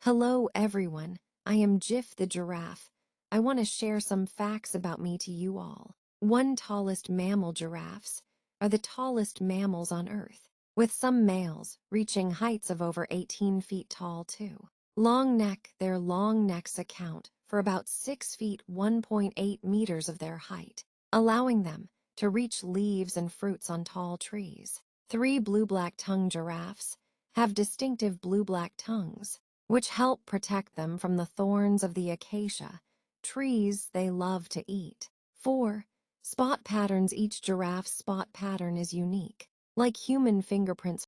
Hello, everyone. I am Jif the giraffe. I want to share some facts about me to you all. One tallest mammal giraffes are the tallest mammals on Earth, with some males reaching heights of over 18 feet tall, too. Their long necks account for about 6 feet 1.8 meters of their height, allowing them to reach leaves and fruits on tall trees. 3 blue-black tongue giraffes have distinctive blue-black tongues, which help protect them from the thorns of the acacia, trees they love to eat. 4. Spot patterns. Each giraffe's spot pattern is unique. Like human fingerprints,